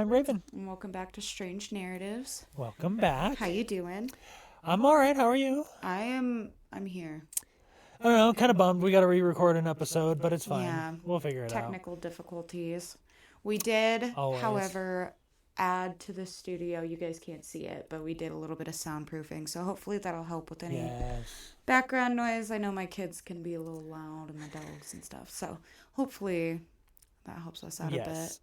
I'm Raven. And welcome back to Strange Narratives. Welcome back. How you doing? I'm all right. How are you? I'm here. I don't know. I'm kind of bummed. We got to re-record an episode, but it's fine. Yeah. We'll figure it Technical difficulties. We did, Always. however, add to the studio. You guys can't see it, but we did a little bit of soundproofing. So hopefully that'll help with any background noise. I know my kids can be a little loud and the dogs and stuff. So hopefully that helps us out a bit.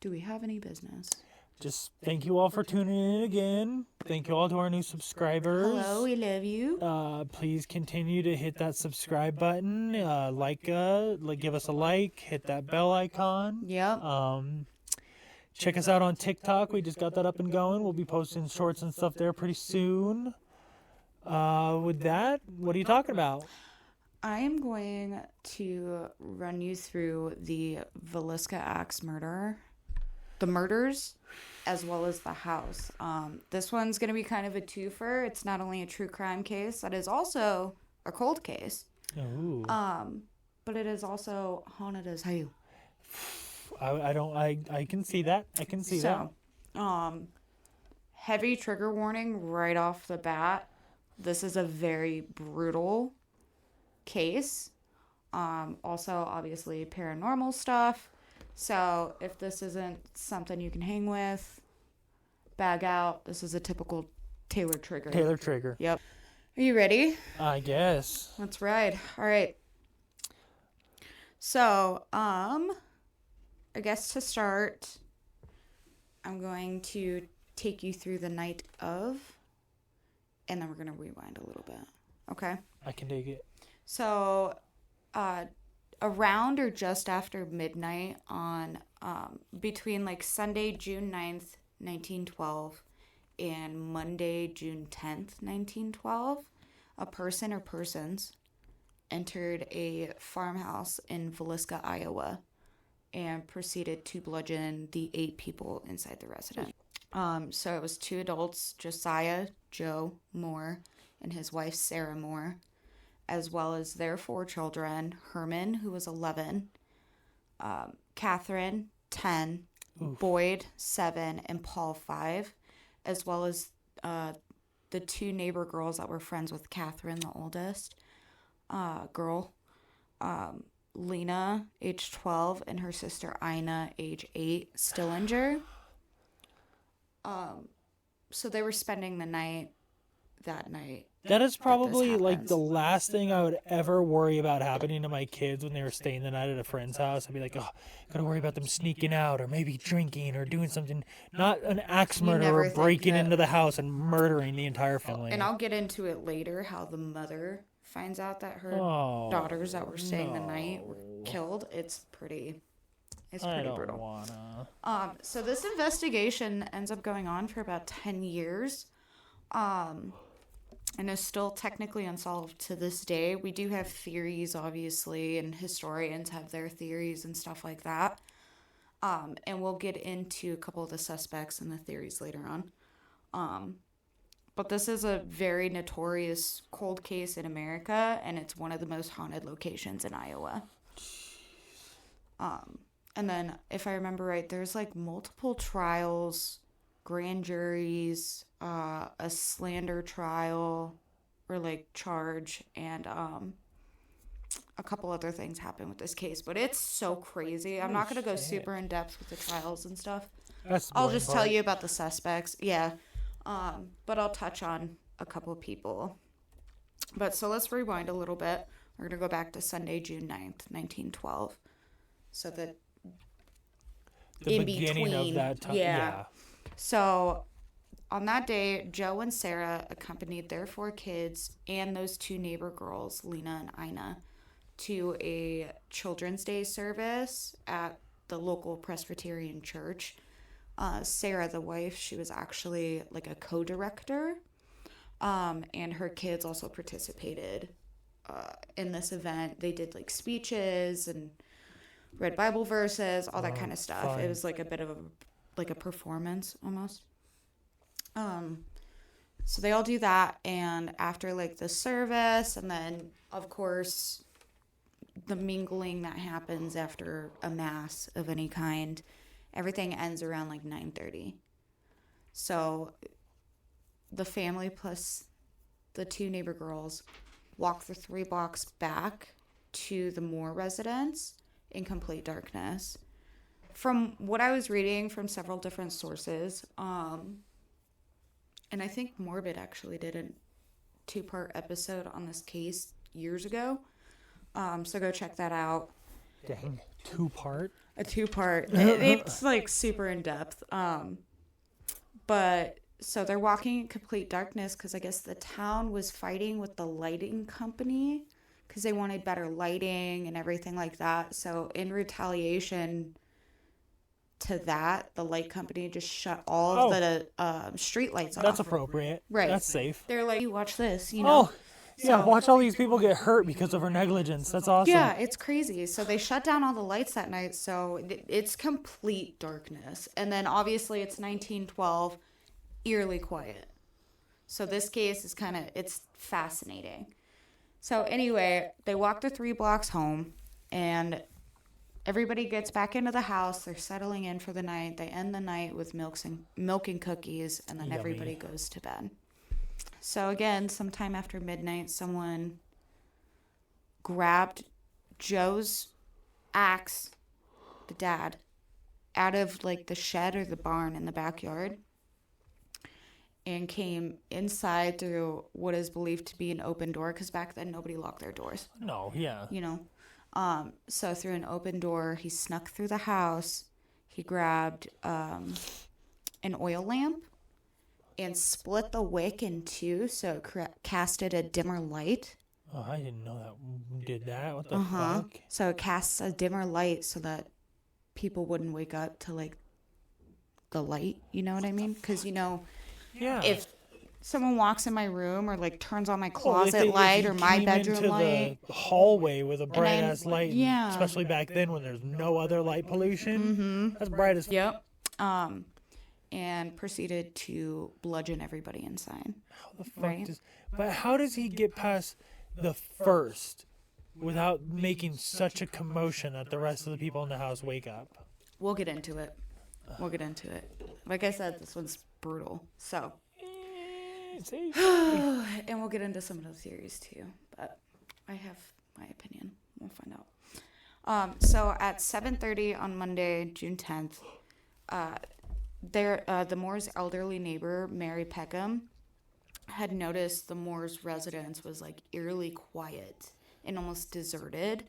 Do we have any business? Just thank you all for tuning in again. Thank you all to our new subscribers. Hello, we love you. Please continue to hit that subscribe button. Give us a like. Hit that bell icon. Yep. Check us out on TikTok. We just got that up and going. We'll be posting shorts and stuff there pretty soon. With that, what are you talking about? I am going to run you through the Villisca Axe murder, the murders, as well as the house. This one's going to be kind of a twofer. It's not only a true crime case, that is also a cold case. Ooh. But it is also haunted as hell. I can see that. that. Heavy trigger warning right off the bat. This is a very brutal case. Also, obviously, paranormal stuff. So, if this isn't something you can hang with, bag out. This is a typical Taylar trigger. Taylar trigger. Yep. Are you ready? I guess. Let's ride. All right. So, I guess to start, I'm going to take you through the night of, and then we're going to rewind a little bit. Okay? I can dig it. So, around or just after midnight on, between like Sunday, June 9th, 1912, and Monday, June 10th, 1912, a person or persons entered a farmhouse in Villisca, Iowa, and proceeded to bludgeon the 8 people inside the residence. So it was 2 adults, Josiah Joe Moore and his wife Sarah Moore, as well as their 4 children, Herman, who was 11, Catherine, 10, Oof. Boyd, 7, and Paul, 5, as well as the 2 neighbor girls that were friends with Catherine, the oldest girl, Lena, age 12, and her sister Ina, age 8, Stillinger. So they were spending the night that night. That is probably like the last thing I would ever worry about happening to my kids when they were staying the night at a friend's house. I'd be like, oh, gotta worry about them sneaking out or maybe drinking or doing something. Not an axe murder or breaking into the house and murdering the entire family. And I'll get into it later how the mother finds out that her daughters that were staying the night were killed. It's pretty brutal. Wanna. So this investigation ends up going on for about 10 years. And is still technically unsolved to this day. We do have theories, obviously, and historians have their theories and stuff like that. And we'll get into a couple of the suspects and the theories later on. But this is a very notorious cold case in America, and it's one of the most haunted locations in Iowa. And then, if I remember right, there's like multiple trials, grand juries, a slander trial or like charge, and a couple other things happen with this case, but it's so crazy. I'm not going to go super in depth with the trials and stuff. I'll just tell you about the suspects. Yeah. But I'll touch on a couple of people. But so let's rewind a little bit. We're going to go back to Sunday, June 9th, 1912. So the beginning between, of that time. Yeah. So on that day, Joe and Sarah accompanied their 4 kids and those 2 neighbor girls, Lena and Ina, to a Children's Day service at the local Presbyterian church. Sarah, the wife, she was actually like a co-director, and her kids also participated in this event. They did like speeches and read Bible verses, all that kind of stuff. Fun. It was like a bit of a performance almost. So they all do that, and after like the service, and then of course the mingling that happens after a mass of any kind, Everything ends around like 9:30. So the family plus the 2 neighbor girls walk the 3 blocks back to the Moore residence in complete darkness. From what I was reading from several different sources, and I think Morbid actually did a 2-part episode on this case years ago. So go check that out. Dang, 2-part? A 2-part. It's like super in depth. But so they're walking in complete darkness because I guess the town was fighting with the lighting company because they wanted better lighting and everything like that. So in retaliation to that, the light company just shut all of the street lights off. That's appropriate. Right. That's safe. They're like, you watch this, you know? Oh, yeah, watch all these people get hurt because of her negligence. That's awesome. Yeah, it's crazy. So they shut down all the lights that night, so it's complete darkness. And then obviously it's 1912, eerily quiet. So this case is it's fascinating. So anyway, they walk the 3 blocks home, and everybody gets back into the house. They're settling in for the night. They end the night with milk and cookies, and then Yummy. Everybody goes to bed. So again, sometime after midnight, someone grabbed Joe's axe, the dad, out of like the shed or the barn in the backyard and came inside through what is believed to be an open door, because back then nobody locked their doors. No, yeah. You know? So through an open door, he snuck through the house. He grabbed an oil lamp and split the wick in 2 so it casted a dimmer light. Oh, I didn't know that did that. What the fuck? So it casts a dimmer light so that people wouldn't wake up to like the light. You know what I mean? Because Yeah. if someone walks in my room or like turns on my closet light or my bedroom light, the hallway with a bright ass light, yeah. especially back then when there's no other light pollution, that's bright as yep. And proceeded to bludgeon everybody inside. How the fuck Right. But how does he get past the first without making such a commotion that the rest of the people in the house wake up? We'll get into it. Like I said, this one's brutal. So, and we'll get into some of the theories too. But I have my opinion. We'll find out. So at 7:30 on Monday, June 10th, the Moore's elderly neighbor, Mary Peckham, had noticed the Moore's residence was like eerily quiet and almost deserted.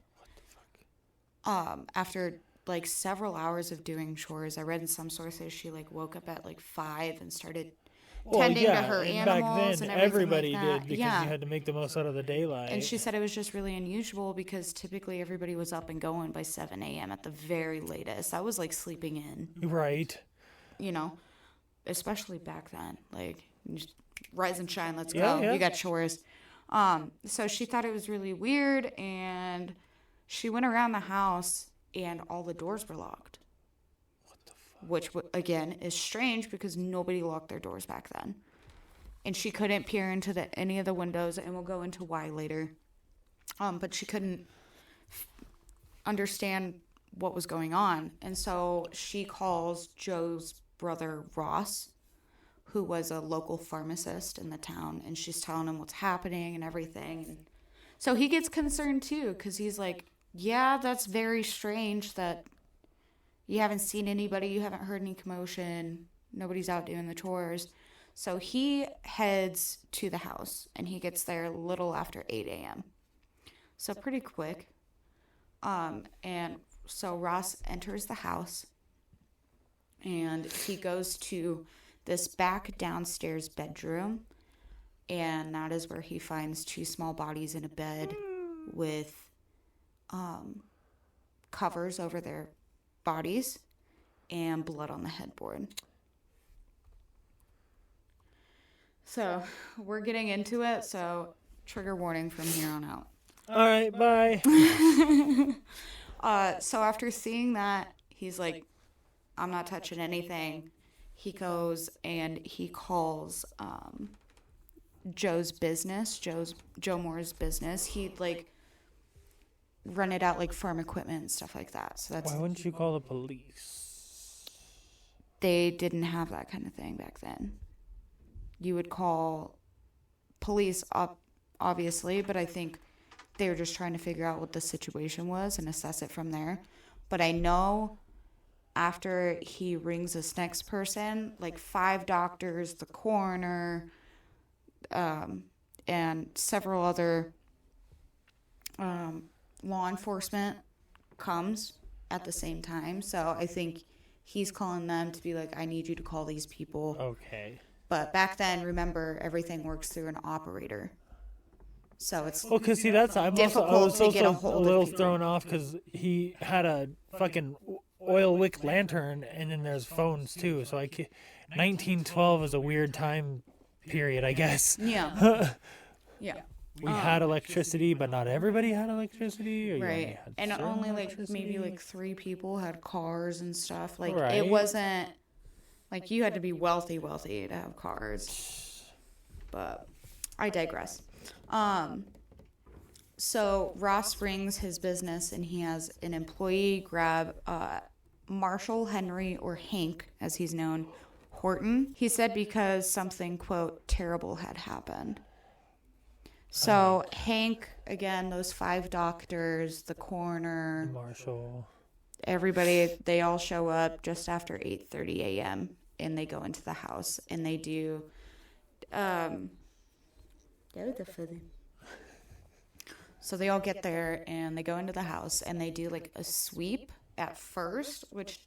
After like several hours of doing chores, I read in some sources she like woke up at like 5 and started tending to her and animals back then, and everything everybody like that. did because you had to make the most out of the daylight. And she said it was just really unusual because typically everybody was up and going by 7 a.m. at the very latest. That was like sleeping in. Right. Especially back then. Like, just rise and shine, let's Yeah, go. yeah. You got chores. So she thought it was really weird, and she went around the house, and all the doors were locked. What the fuck? Which, again, is strange because nobody locked their doors back then. And she couldn't peer into any of the windows, and we'll go into why later. But she couldn't understand what was going on. And so she calls Joe's brother, Ross, who was a local pharmacist in the town, and she's telling him what's happening and everything. And so he gets concerned, too, because he's like, yeah, that's very strange that you haven't seen anybody, you haven't heard any commotion, nobody's out doing the chores. So he heads to the house, and he gets there a little after 8 a.m. So pretty quick. And so Ross enters the house, and he goes to this back downstairs bedroom, and that is where he finds 2 small bodies in a bed with covers over their bodies and blood on the headboard. So we're getting into it, so trigger warning from here on out. All right, bye. So after seeing that, he's like, I'm not touching anything. He goes and he calls Joe Moore's business. He'd like rented out like farm equipment and stuff like that. So that's Why wouldn't you call the police? they didn't have that kind of thing back then. You would call police up, obviously, but I think they were just trying to figure out what the situation was and assess it from there. But I know after he rings this next person, like 5 doctors, the coroner, and several other law enforcement comes at the same time. So I think he's calling them to be like, I need you to call these people. Okay. But back then, remember, everything works through an operator. So it's because see, that's I was to get a also hold a of little people. thrown off because he had a fucking oil wick lantern, and then there's phones too. So 1912 is a weird time period, I guess. Yeah. Yeah. We had electricity, but not everybody had electricity. Or you only Right. had And certain only like electricity? maybe like 3 people had cars and stuff. Like Right. it wasn't like you had to be wealthy to have cars. But I digress. So Ross brings his business and he has an employee grab Marshall Henry, or Hank as he's known, Horton. He said because something, quote, terrible had happened. So Hank, again, those 5 doctors, the coroner, Marshall, everybody, they all show up just after 8:30 a.m. and they go into the house and they do so they all get there and they go into the house and they do like a sweep at first, which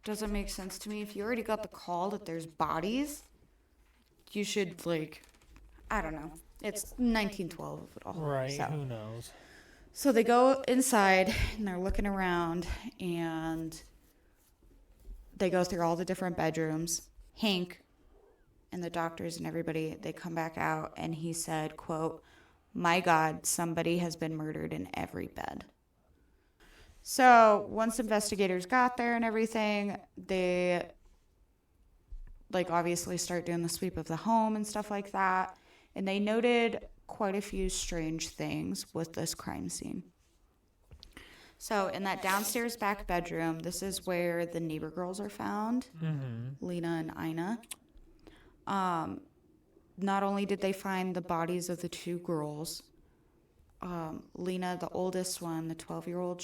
doesn't make sense to me. If you already got the call that there's bodies, you should, like, I don't know. It's 1912 at all. right? So. Who knows? So they go inside and they're looking around and they go through all the different bedrooms. Hank and the doctors and everybody, they come back out and he said, quote, "My God, somebody has been murdered in every bed." So once investigators got there and everything, they like obviously start doing the sweep of the home and stuff like that. And they noted quite a few strange things with this crime scene. So in that downstairs back bedroom, this is where the neighbor girls are found, Lena and Ina. Not only did they find the bodies of the 2 girls, Lena, the oldest one, the 12-year-old,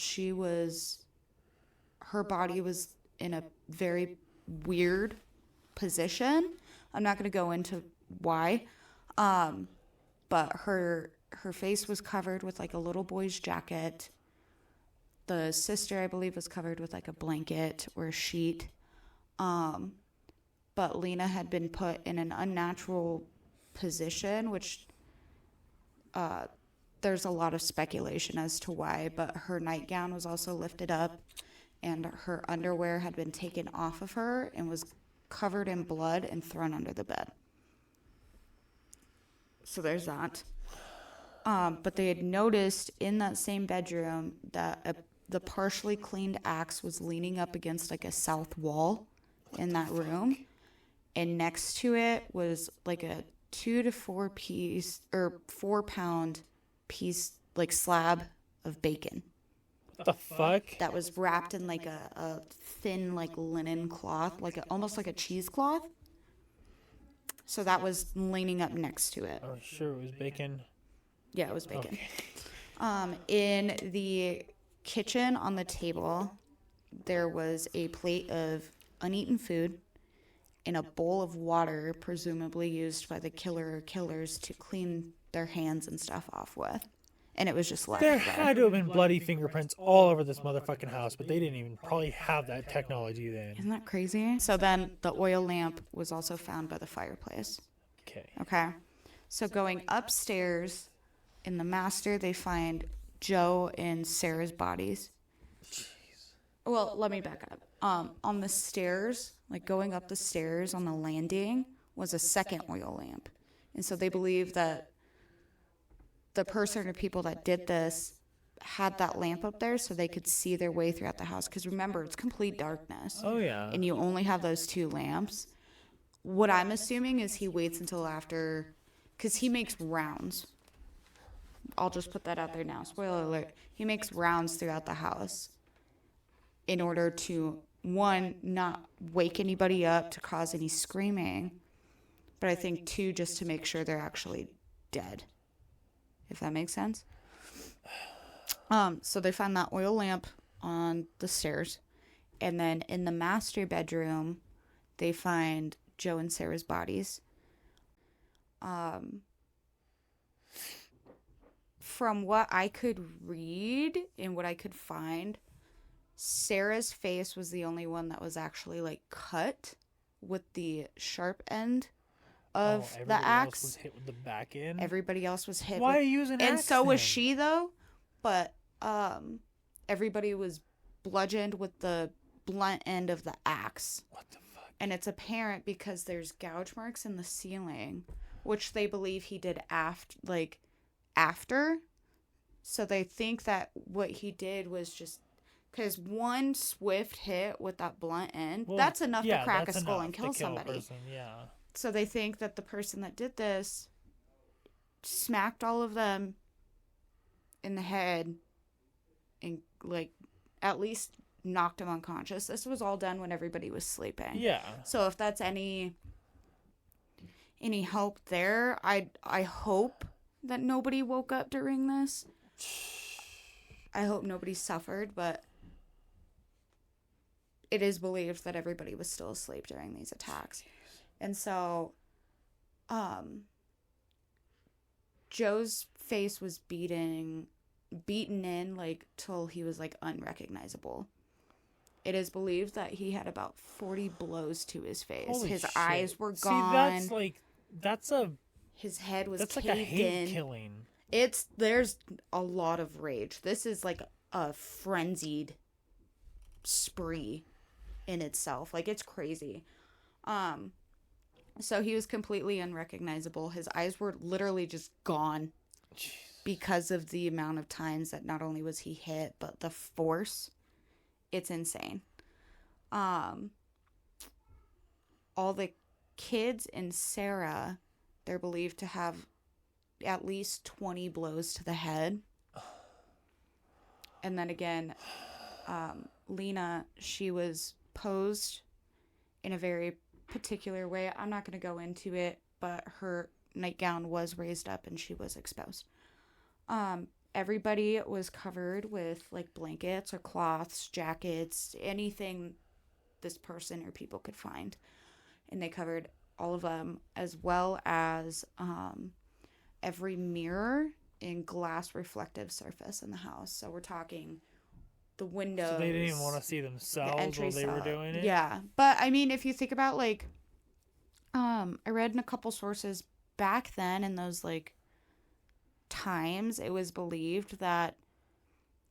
her body was in a very weird position. I'm not going to go into why. But her face was covered with like a little boy's jacket. The sister, I believe, was covered with like a blanket or a sheet. But Lena had been put in an unnatural position, which there's a lot of speculation as to why, but her nightgown was also lifted up and her underwear had been taken off of her and was covered in blood and thrown under the bed. So there's that. But they had noticed in that same bedroom that the partially cleaned axe was leaning up against like a south wall in that room. And next to it was like a 2 to 4 piece or 4 pound piece, like slab of bacon. What the fuck? That was wrapped in like a thin like linen cloth, like almost like a cheesecloth. So that was leaning up next to it. Oh, sure, it was bacon. Yeah, it was bacon. Okay. In the kitchen on the table, there was a plate of uneaten food and a bowl of water, presumably used by the killer or killers to clean their hands and stuff off with. And it was just left There had to have been bloody fingerprints all over this motherfucking house, but they didn't even probably have that technology then. Isn't that crazy? So then the oil lamp was also found by the fireplace. Okay. So going upstairs in the master, they find Joe and Sarah's bodies. Jeez. Well, let me back up. On the stairs, like going up the stairs on the landing, was a second oil lamp. And so they believe that the person or people that did this had that lamp up there so they could see their way throughout the house. Because remember, it's complete darkness. Oh, yeah. And you only have those 2 lamps. What I'm assuming is he waits until after, because he makes rounds. I'll just put that out there now. Spoiler alert. He makes rounds throughout the house in order to one, not wake anybody up to cause any screaming, but I think two, just to make sure they're actually dead, if that makes sense. So they found that oil lamp on the stairs, and then in the master bedroom they find Joe and Sarah's bodies. From what I could read and what I could find, Sarah's face was the only one that was actually like cut with the sharp end of the axe. Everybody else was hit with the back end. Everybody else was hit. Why are you using axe? And so was she though, but everybody was bludgeoned with the blunt end of the axe. What the fuck? And it's apparent because there's gouge marks in the ceiling, which they believe he did after. So they think that what he did was just because one swift hit with that blunt end, that's enough to crack a skull and kill somebody. So they think that the person that did this smacked all of them in the head and like at least knocked them unconscious. This was all done when everybody was sleeping. Yeah. So if that's any hope there, I hope that nobody woke up during this. I hope nobody suffered, but it is believed that everybody was still asleep during these attacks. And so Joe's face was beaten in like till he was like unrecognizable. It is believed that he had about 40 blows to his face. Holy his shit. eyes were gone. See, his head was that's caved like a hate in. killing. There's a lot of rage. This is like a frenzied spree in itself. Like, it's crazy. So he was completely unrecognizable. His eyes were literally just gone. Jeez. Because of the amount of times that not only was he hit, but the force. It's insane. All the kids and Sarah, they're believed to have at least 20 blows to the head. And then again, Lena, she was posed in a very particular way. I'm not going to go into it, but her nightgown was raised up and she was exposed. Everybody was covered with like blankets or cloths, jackets, anything this person or people could find. And they covered all of them, as well as every mirror and glass reflective surface in the house. So we're talking the windows. So they didn't even want to see themselves while they were doing it? Yeah. But I mean, if you think about like, I read in a couple sources back then in those like times, it was believed that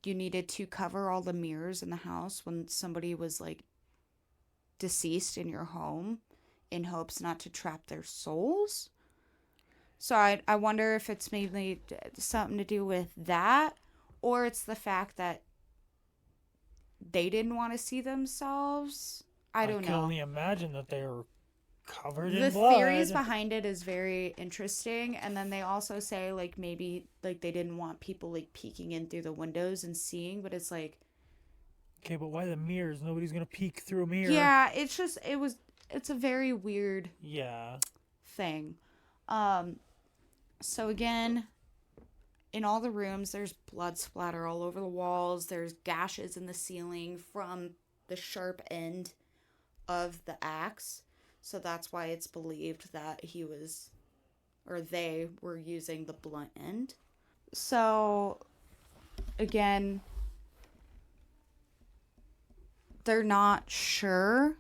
you needed to cover all the mirrors in the house when somebody was like deceased in your home in hopes not to trap their souls. So I wonder if it's maybe something to do with that, or it's the fact that they didn't want to see themselves. I don't know. I can only imagine that they were covered in blood. The theories behind it is very interesting, and then they also say like maybe like they didn't want people like peeking in through the windows and seeing, but it's like, okay, but why the mirrors? Nobody's gonna peek through a mirror. Yeah, it's a very weird thing. So again, in all the rooms, there's blood splatter all over the walls. There's gashes in the ceiling from the sharp end of the axe. So that's why it's believed that they were using the blunt end. So, again, they're not sure,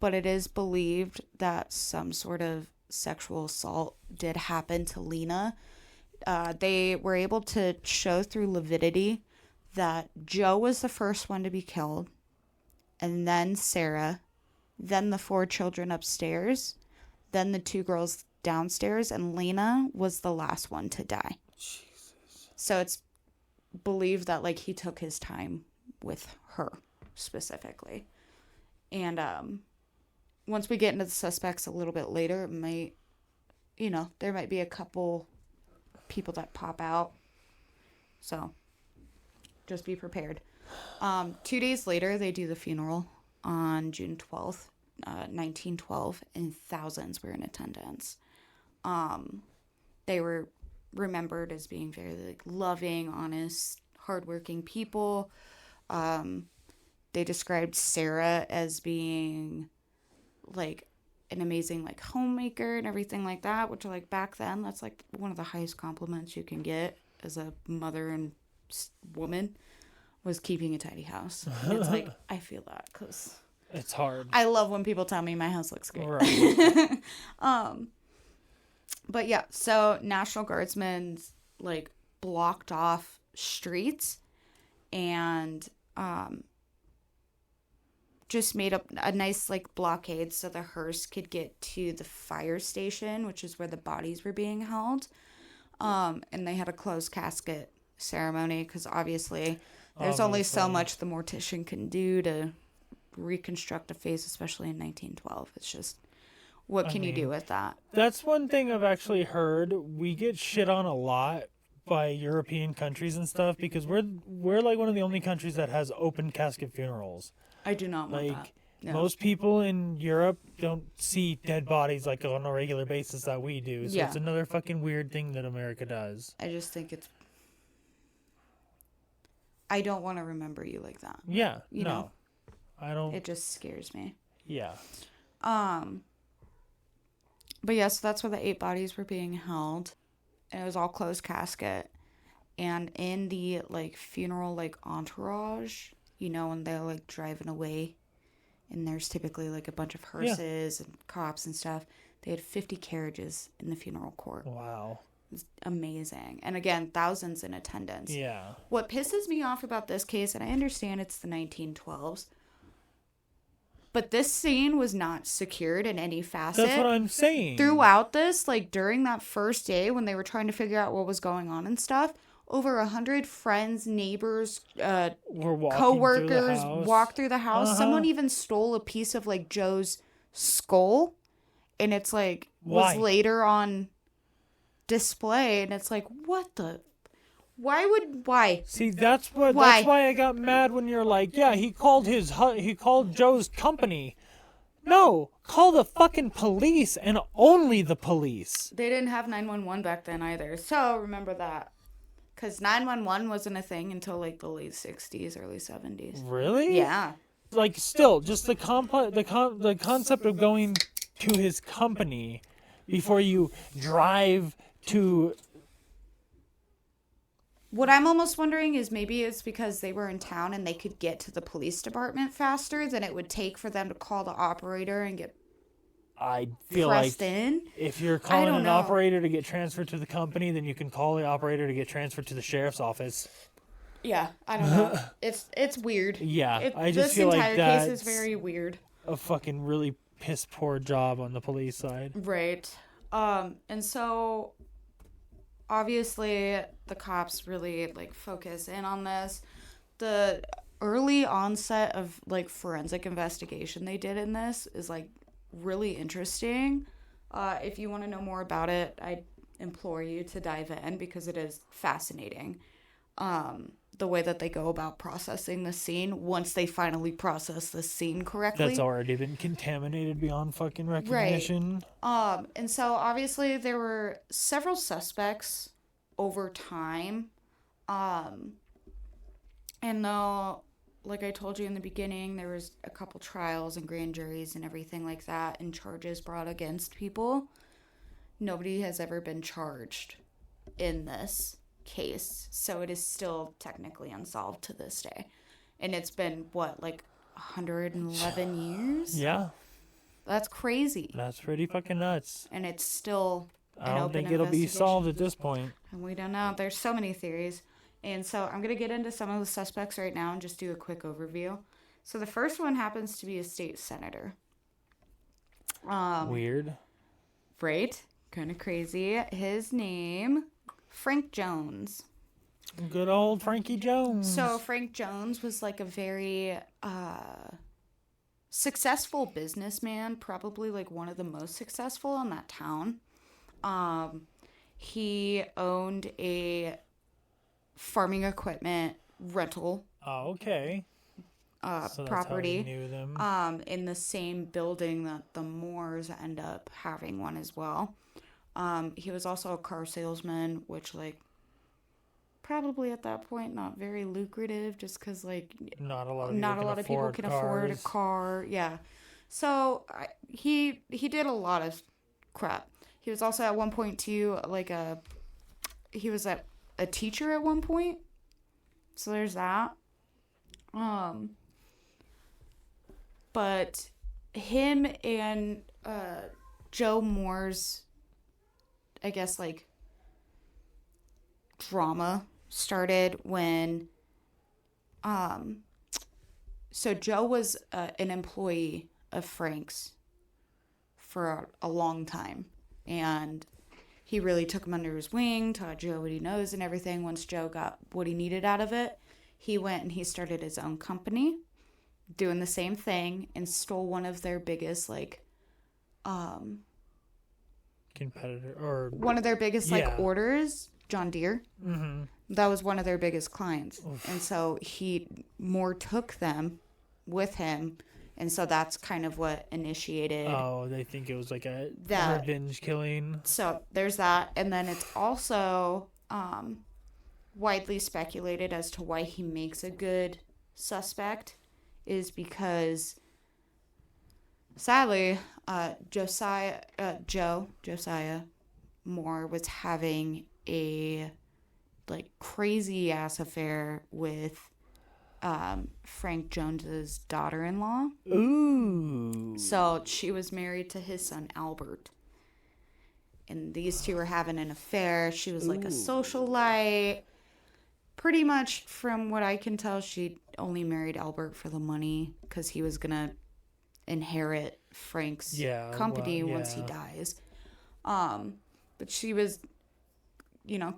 but it is believed that some sort of sexual assault did happen to Lena. They were able to show through lividity that Joe was the first one to be killed, and then Sarah, then the 4 children upstairs, then the 2 girls downstairs, and Lena was the last one to die. Jesus. So it's believed that like he took his time with her specifically. And once we get into the suspects a little bit later, it might, there might be a couple people that pop out. So just be prepared. 2 days later, they do the funeral on June 12th, 1912, and thousands were in attendance. They were remembered as being very like loving, honest, hardworking people. They described Sarah as being like an amazing like homemaker and everything like that, which like back then that's like one of the highest compliments you can get as a mother and woman, was keeping a tidy house. And it's like, I feel that because it's hard. I love when people tell me my house looks great. Right. But yeah, so National Guardsmen like blocked off streets and just made up a nice like blockade so the hearse could get to the fire station, which is where the bodies were being held. And they had a closed casket ceremony because obviously there's only so much the mortician can do to reconstruct a face, especially in 1912. It's just, what can you do with that? That's one thing I've actually heard. We get shit on a lot by European countries and stuff because we're like one of the only countries that has open casket funerals. I do not want that. No. Most people in Europe don't see dead bodies like on a regular basis that we do. So it's another fucking weird thing that America does. I just think it's... I don't want to remember you like that. Yeah. You know? I don't... It just scares me. Yeah. But yeah, so that's where the 8 bodies were being held. And it was all closed casket. And in the like funeral like entourage, you know, when they're like driving away, and there's typically like a bunch of hearses and cops and stuff. They had 50 carriages in the funeral court. Wow. It's amazing. And again, thousands in attendance. Yeah. What pisses me off about this case, and I understand it's the 1912s, but this scene was not secured in any facet. That's what I'm saying. Throughout this, like during that first day when they were trying to figure out what was going on and stuff, over 100 friends, neighbors, co-workers walked through the house. Someone even stole a piece of like Joe's skull, and it's like was later on display, and it's like, what the... Why? See, that's why I got mad when you're like, yeah, he called Joe's company. No, call the fucking police and only the police. They didn't have 911 back then either, so remember that. Because 911 wasn't a thing until like the late 60s, early 70s. Really? Yeah. Like, still, just the concept of going to his company before you drive to... What I'm almost wondering is maybe it's because they were in town and they could get to the police department faster than it would take for them to call the operator and get I feel pressed like in. If you're calling an operator to get transferred to the company, then you can call the operator to get transferred to the sheriff's office. Yeah, I don't know. It's weird. Yeah, I just feel like this entire case is very weird. A fucking really piss poor job on the police side. Right. And so obviously the cops really like focus in on this. The early onset of like forensic investigation they did in this is like really interesting. If you want to know more about it, I implore you to dive in because it is fascinating. The way that they go about processing the scene once they finally process the scene correctly. That's already been contaminated beyond fucking recognition. Right. And so obviously there were several suspects over time. And though, like I told you in the beginning, there was a couple trials and grand juries and everything like that and charges brought against people. Nobody has ever been charged in this case. So it is still technically unsolved to this day. And it's been, what, like 111 years? Yeah. That's crazy. That's pretty fucking nuts. And it's still I don't think it'll be solved at this point. And we don't know. There's so many theories. And so I'm going to get into some of the suspects right now and just do a quick overview. So the first one happens to be a state senator. Weird. Right? Kind of crazy. His name, Frank Jones. Good old Frankie Jones. So Frank Jones was like a very successful businessman, probably like one of the most successful in that town. He owned a farming equipment rental. Oh, okay. So that's property. how he knew them. In the same building that the Moores end up having one as well. He was also a car salesman, which, like, probably at that point not very lucrative, just because, like, Not a lot of people can afford a car. Yeah. So he did a lot of crap. He was also at one point too, like, he was a teacher at one point. So there's that. But him and Joe Moore's, I guess, like, drama started when so Joe was an employee of Frank's for a long time, and he really took him under his wing, taught Joe what he knows and everything. Once Joe got what he needed out of it, he went and he started his own company doing the same thing and stole one of their biggest, like, competitor, or one of their biggest, like, orders, John Deere. Mm-hmm. That was one of their biggest clients. Oof. And so Moore took them with him. And so that's kind of what initiated. Oh, they think it was like a that, revenge killing. So there's that. And then it's also widely speculated as to why he makes a good suspect is because, sadly, Josiah Moore was having a, like, crazy ass affair with Frank Jones's daughter-in-law. Ooh. So she was married to his son Albert, and these two were having an affair. She was like a socialite. Pretty much, from what I can tell, she only married Albert for the money because he was gonna inherit Frank's company once he dies. But she was,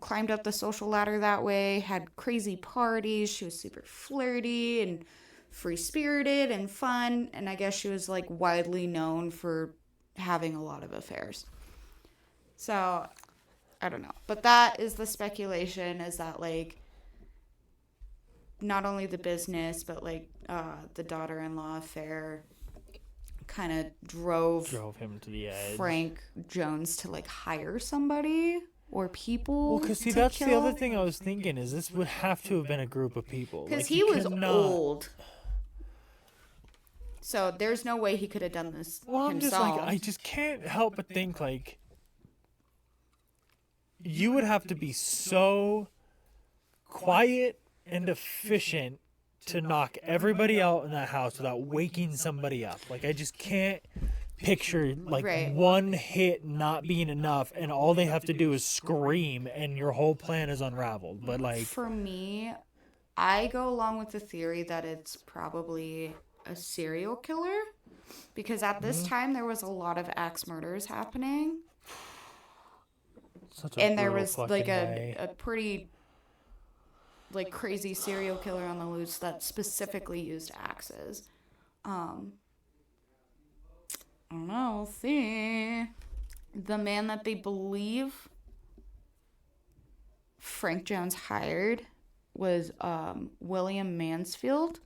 climbed up the social ladder that way, had crazy parties. She was super flirty and free-spirited and fun. And I guess she was, like, widely known for having a lot of affairs. So, I don't know. But that is the speculation, is that, like, not only the business, but, like, the daughter-in-law affair kind of drove him to the edge. Frank Jones to, like, hire somebody or people. Well, because see, that's the other thing I was thinking, is this would have to have been a group of people. Because he was old. So there's no way he could have done this himself. I just can't help but think, like, you would have to be so quiet and efficient to knock everybody out in that house without waking somebody up. Like, I just can't picture, like, one hit not being enough, and all they have to do is scream, and your whole plan is unraveled. But, like, for me, I go along with the theory that it's probably a serial killer, because at this time there was a lot of axe murders happening, and there was, like, a pretty, like, crazy serial killer on the loose that specifically used axes. I don't know. We'll see. The man that they believe Frank Jones hired was William Mansfield.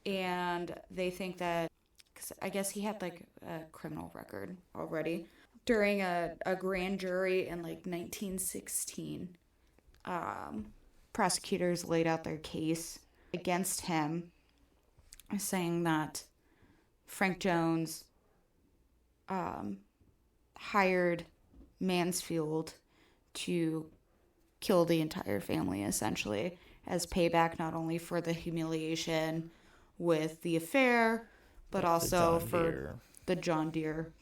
And they think that, because I guess he had, like, a criminal record already. During a grand jury in, like, 1916, prosecutors laid out their case against him, saying that Frank Jones hired Mansfield to kill the entire family, essentially, as payback not only for the humiliation with the affair, but also for the John Deere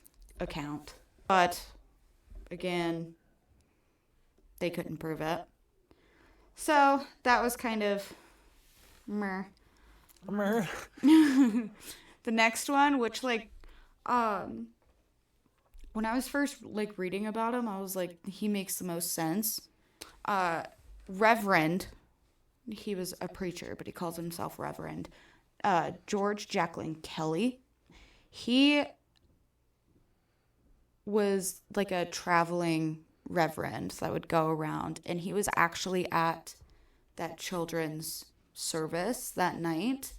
account. But, again, they couldn't prove it. So, that was kind of meh. The next one, which, like, when I was first, like, reading about him, I was like, he makes the most sense. Reverend, he was a preacher, but he calls himself Reverend, George Jacqueline Kelly. He was, like, a traveling reverend that would go around, and he was actually at that children's service that night.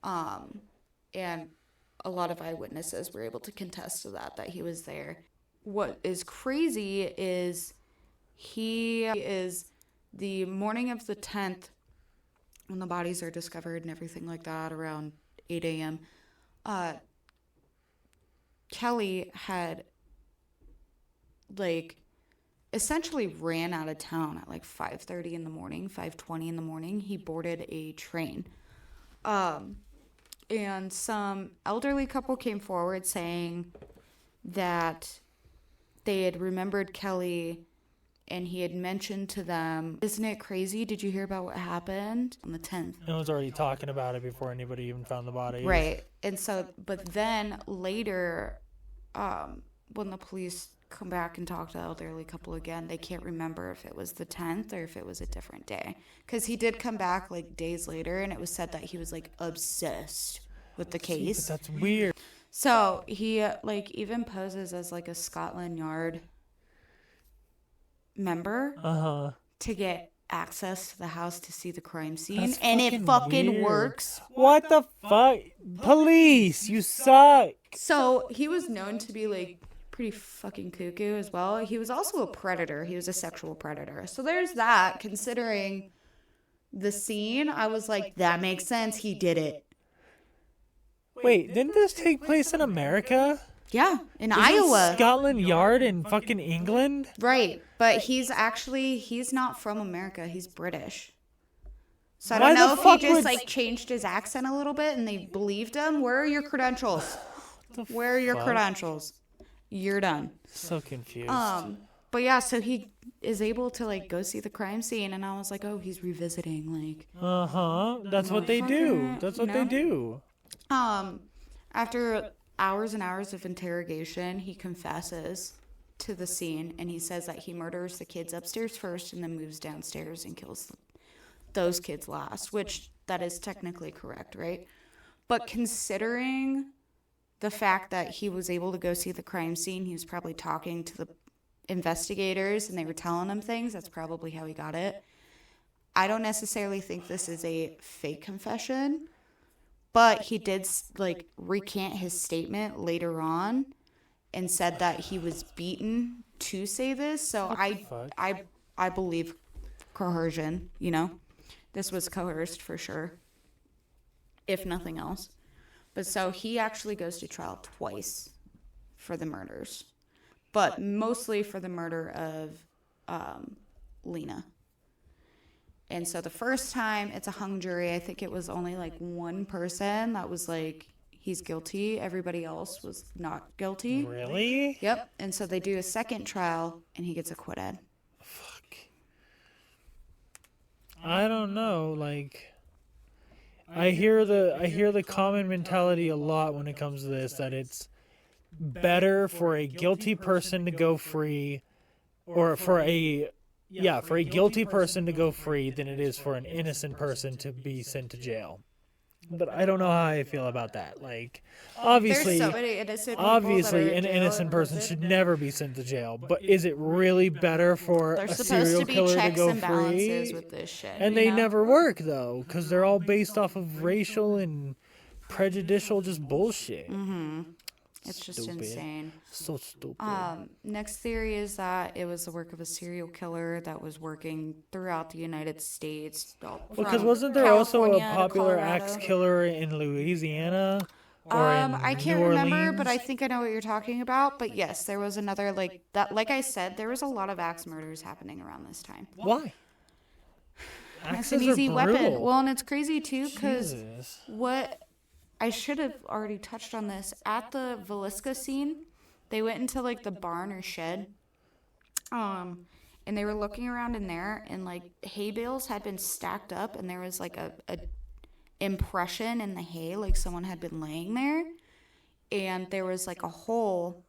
And a lot of eyewitnesses were able to contest to that he was there. What is crazy is he is the morning of the 10th, when the bodies are discovered and everything like that, around 8 a.m., Kelly had, like, essentially ran out of town at, like, 5:30 in the morning, 5:20 in the morning. He boarded a train. And some elderly couple came forward saying that they had remembered Kelly, and he had mentioned to them, isn't it crazy? Did you hear about what happened on the 10th? I was already talking about it before anybody even found the body. Right. And so, but then later, when the police come back and talk to the elderly couple again, they can't remember if it was the 10th or if it was a different day. Because he did come back, like, days later, and it was said that he was, like, obsessed with the case. But that's weird. So he, like, even poses as, like, a Scotland Yard member to get access to the house to see the crime scene. And it fucking works. What the fuck? Police, you suck. So he was known to be, like, pretty fucking cuckoo as well. He was also a predator. He was a sexual predator. So there's that. Considering the scene, I was like, that makes sense. He did it. Wait, didn't this take place in America? Yeah, in Iowa. Scotland Yard in fucking England? Right, but he's not from America. He's British. So I don't know if he just, like, changed his accent a little bit and they believed him. Where are your credentials? Where are your credentials? You're done. So confused. But yeah, so he is able to, like, go see the crime scene, and I was like, oh, he's revisiting, like. That's what they do. That's what they do. After hours and hours of interrogation, he confesses to the scene, and he says that he murders the kids upstairs first and then moves downstairs and kills those kids last, which that is technically correct, right? But considering the fact that he was able to go see the crime scene, he was probably talking to the investigators and they were telling him things. That's probably how he got it. I don't necessarily think this is a fake confession. But he did, like, recant his statement later on and said that he was beaten to say this. So I believe coercion, you know. This was coerced for sure, if nothing else. But so he actually goes to trial twice for the murders, but mostly for the murder of Lena. And so the first time, it's a hung jury. I think it was only, like, one person that was like, he's guilty. Everybody else was not guilty. Really? Yep. And so they do a second trial, and he gets acquitted. Fuck. I don't know. Like, I hear the common mentality a lot when it comes to this, that it's better for a guilty person to go free, or for a guilty person to go free than it is for an innocent person to be sent to jail. But I don't know how I feel about that. Like, obviously, an innocent person should never be sent to jail. But is it really better for a serial killer to go free? With this shit, and they never work, though, because they're all based off of racial and prejudicial just bullshit. Mm-hmm. It's just insane. So stupid. Next theory is that it was the work of a serial killer that was working throughout the United States. Because wasn't there also a popular axe killer in Louisiana? Or in I can't remember, but I think I know what you're talking about. But yes, there was another, like that. Like I said, there was a lot of axe murders happening around this time. Why? It's an easy weapon. Well, and it's crazy too because I should have already touched on this. At the Villisca scene, they went into, like, the barn or shed, and they were looking around in there, and, like, hay bales had been stacked up, and there was, like, a impression in the hay, like someone had been laying there, and there was, like, a hole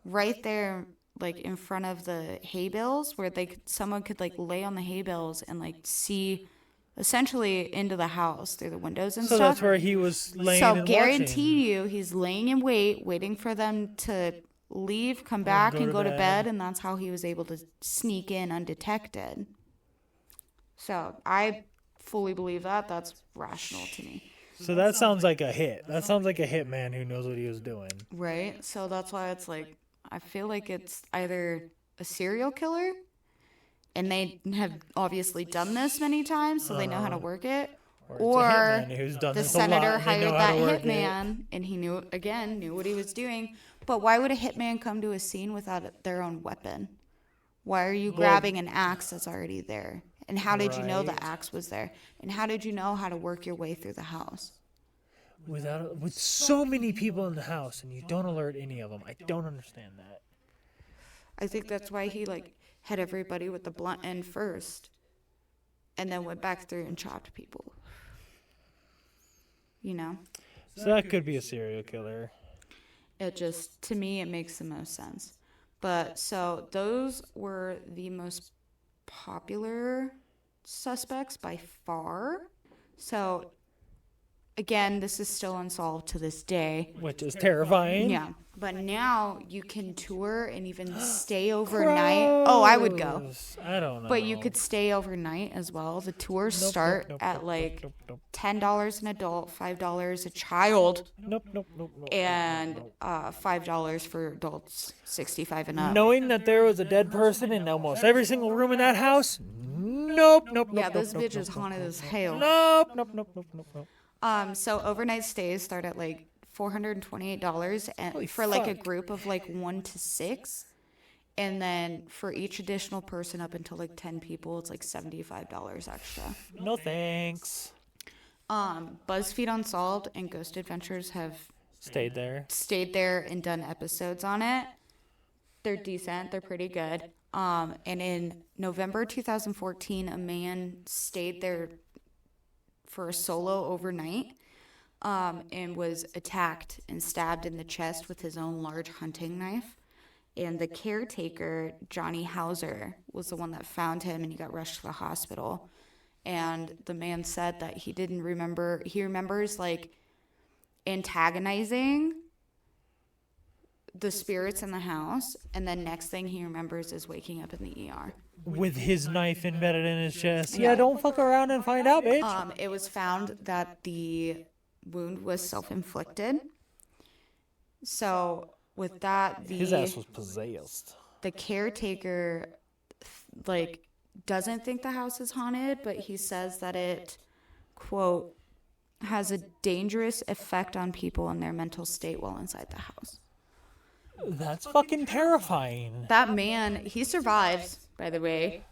right there, like, in front of the hay bales where someone could, like, lay on the hay bales and, like, see essentially into the house through the windows and stuff. So that's where he was laying and watching. So guarantee you he's laying in wait, waiting for them to leave, come back, and go to bed, and that's how he was able to sneak in undetected. So I fully believe that. That's rational to me. So that sounds like a hit. That sounds like a hitman who knows what he was doing. Right? So that's why it's like, I feel like it's either a serial killer, and they have obviously done this many times, so they know how to work it, or who's done the this senator a lot, hired that hitman, and he knew what he was doing. But why would a hitman come to a scene without their own weapon? Why are you grabbing an axe that's already there? And how did you know the axe was there? And how did you know how to work your way through the house? With so many people in the house, and you don't alert any of them. I don't understand that. I think that's why he had everybody with the blunt end first, and then went back through and chopped people. You know? So that could be a serial killer. It just, to me, it makes the most sense. But so those were the most popular suspects by far. So again, this is still unsolved to this day, which is terrifying. Yeah, but now you can tour and even stay overnight. Oh, I would go. I don't know. But you could stay overnight as well. The tours start at $10 an adult, $5 a child. And $5 for adults 65 and up. Knowing that there was a dead person in almost every single room in that house. Nope. Yeah, this bitch is haunted as hell. Nope. So overnight stays start at $428 and for a group of 1 to 6, and then for each additional person up until 10 people, it's $75 extra. No thanks. BuzzFeed Unsolved and Ghost Adventures have stayed there and done episodes on it. They're decent. They're pretty good. And in November 2014, a man stayed there for a solo overnight, and was attacked and stabbed in the chest with his own large hunting knife. And the caretaker, Johnny Hauser, was the one that found him, and he got rushed to the hospital. And the man said that he didn't remember. He remembers antagonizing the spirits in the house, and then next thing he remembers is waking up in the ER. With his knife embedded in his chest. Yeah, don't fuck around and find out, bitch. It was found that the wound was self-inflicted. So with that, his ass was possessed. The caretaker, doesn't think the house is haunted, but he says that it, quote, has a dangerous effect on people in their mental state while inside the house. That's fucking terrifying. That man, he survives, by the way.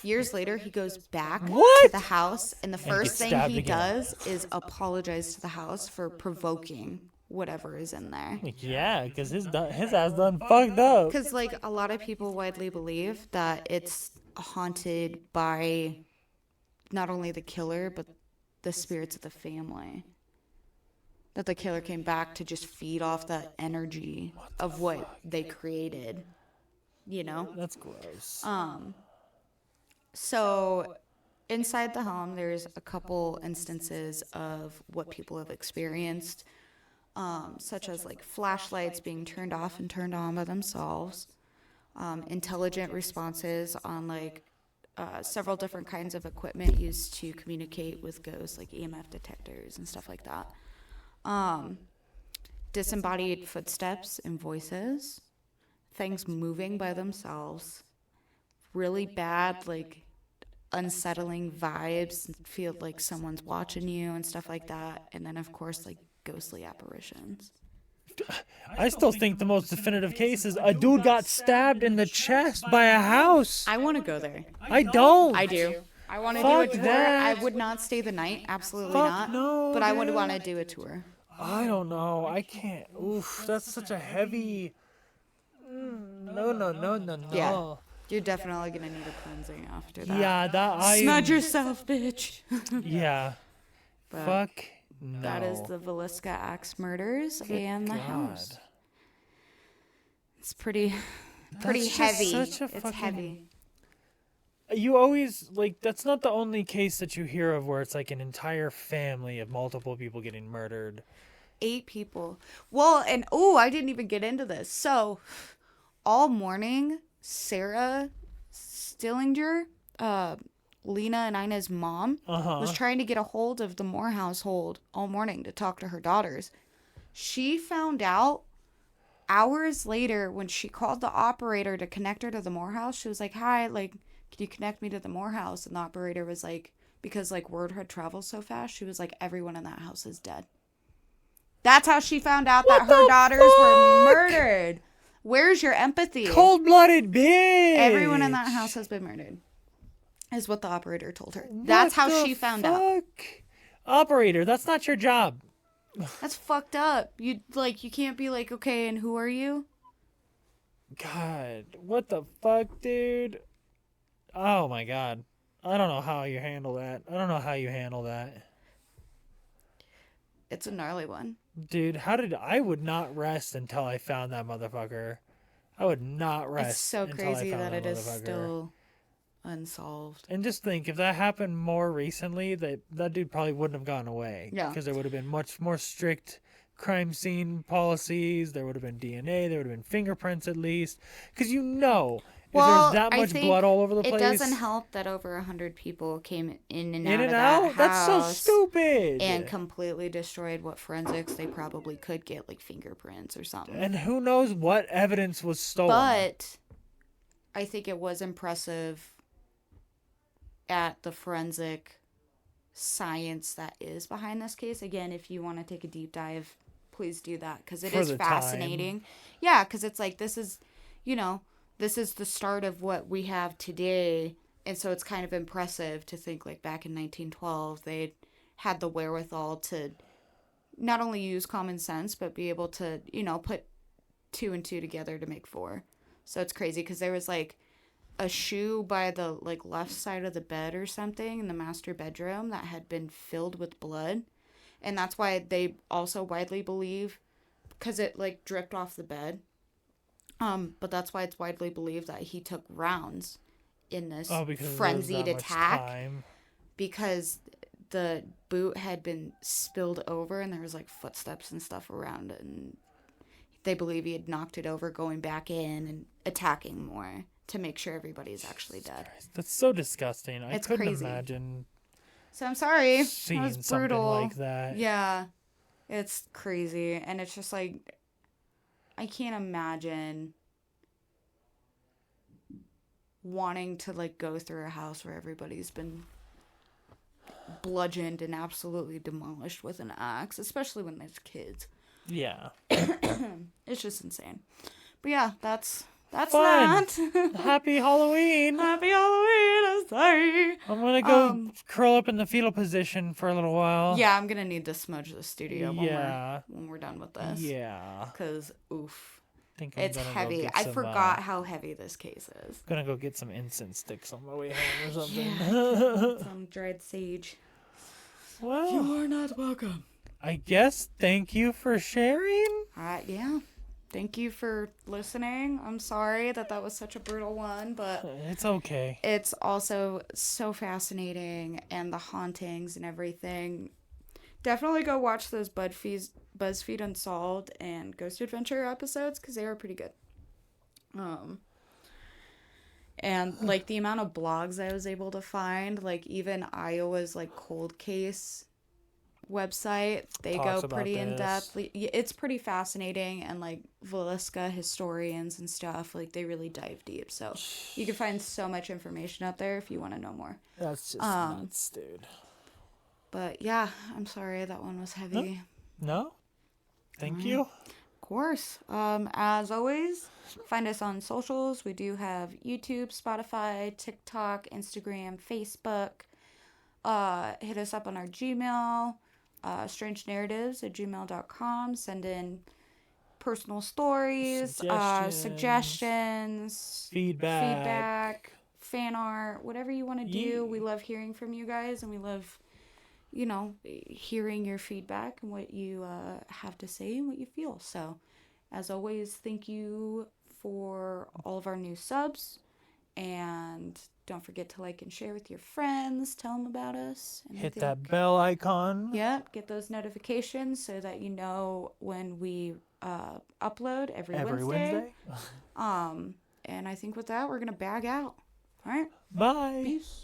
Years later, he goes back to the house, and the first thing he does is apologize to the house for provoking whatever is in there. Yeah, because his ass done fucked up. Because, a lot of people widely believe that it's haunted by not only the killer, but the spirits of the family. That the killer came back to just feed off that energy of what they created. You know? That's gross. So inside the home, there's a couple instances of what people have experienced, such as flashlights being turned off and turned on by themselves, intelligent responses on several different kinds of equipment used to communicate with ghosts, like EMF detectors and stuff like that. Disembodied footsteps and voices, things moving by themselves, really bad, unsettling vibes, feel like someone's watching you and stuff like that. And then, of course, ghostly apparitions. I still think the most definitive case is a dude got stabbed in the chest by a house. I want to go there. I don't. I do. I want to do a tour. That. I would not stay the night. Absolutely not. No, but I would want to do a tour. I don't know. I can't. Oof, that's such a heavy. No. Yeah. You're definitely going to need a cleansing after that. Yeah, Smudge yourself, bitch. Yeah. But fuck no. That is the Villisca Axe Murders and the house. It's pretty heavy. It's heavy. You always, that's not the only case that you hear of where it's an entire family of multiple people getting murdered. 8 people. Well, and I didn't even get into this. So, all morning, Sarah Stillinger Lena and Ina's mom, was trying to get a hold of the Moore household all morning to talk to her daughters. She found out hours later when she called the operator to connect her to the Moore house. She was like, hi, like, can you connect me to the Moore house? And the operator was like, because like word had traveled so fast, she was like, everyone in that house is dead. That's how she found out that her daughters were murdered. Where's your empathy? Cold-blooded bitch. Everyone in that house has been murdered, is what the operator told her. That's how she found out. Operator, that's not your job. That's fucked up. You can't be like, okay, and who are you? God, what the fuck, dude? Oh my God. I don't know how you handle that. It's a gnarly one. Dude, I would not rest until I found that motherfucker. I would not rest. It's so crazy that it is still unsolved. And just think, if that happened more recently, that dude probably wouldn't have gone away. Yeah. Because there would have been much more strict crime scene policies. There would have been DNA. There would have been fingerprints at least. Because if there's that much blood all over the place. It doesn't help that over 100 people came in and out of that house. That's so stupid. And completely destroyed what forensics they probably could get, like fingerprints or something. And who knows what evidence was stolen. But I think it was impressive at the forensic science that is behind this case. Again, if you want to take a deep dive, please do that, because it is fascinating. Yeah, because it's like, this is the start of what we have today. And so it's kind of impressive to think like back in 1912, they had the wherewithal to not only use common sense, but be able to, put 2 and 2 together to make 4. So it's crazy because there was like a shoe by the like left side of the bed or something in the master bedroom that had been filled with blood. And that's why they also widely believe, because it like dripped off the bed. But that's why it's widely believed that he took rounds in this frenzied attack, because the boot had been spilled over and there was like footsteps and stuff around it, and they believe he had knocked it over, going back in and attacking more to make sure everybody's actually dead. That's so disgusting. I couldn't crazy. imagine. So I'm sorry. Seeing that was something brutal. like that. Yeah, it's crazy, and it's just like, I can't imagine wanting to like go through a house where everybody's been bludgeoned and absolutely demolished with an axe, especially when there's kids. Yeah. It's just insane. But yeah, that's Fun. that. Happy Halloween. Happy Halloween. I'm sorry. I'm gonna go curl up in the fetal position for a little while. Yeah, I'm gonna need to smudge the studio Yeah. when we're done with this. Yeah. Because, oof. It's heavy. I forgot how heavy this case is. Gonna go get some incense sticks on my way home or something. Yeah. Some dried sage. Well, you are not welcome. I guess thank you for sharing. Yeah. Thank you for listening. I'm sorry that was such a brutal one, but it's okay. It's also so fascinating, and the hauntings and everything. Definitely go watch those BuzzFeed Unsolved and Ghost Adventure episodes, because they were pretty good. And like the amount of blogs I was able to find, like even Iowa's like cold case website, they go pretty in depth. It's pretty fascinating, and like Villisca historians and stuff, like they really dive deep. So you can find so much information out there if you want to know more. That's just nuts, dude. But yeah, I'm sorry that one was heavy. No? Thank you. Of course. As always, find us on socials. We do have YouTube, Spotify, TikTok, Instagram, Facebook. Hit us up on our Gmail, StrangeNarratives@gmail.com. Send in personal stories, suggestions, feedback, fan art, whatever you want to do. Yeah. We love hearing from you guys, and we love, hearing your feedback and what you have to say and what you feel. So, as always, thank you for all of our new subs, and don't forget to like and share with your friends. Tell them about us. And hit that bell icon. Yep, get those notifications so that you know when we upload every Wednesday. And I think with that, we're gonna bag out. All right. Bye. Peace.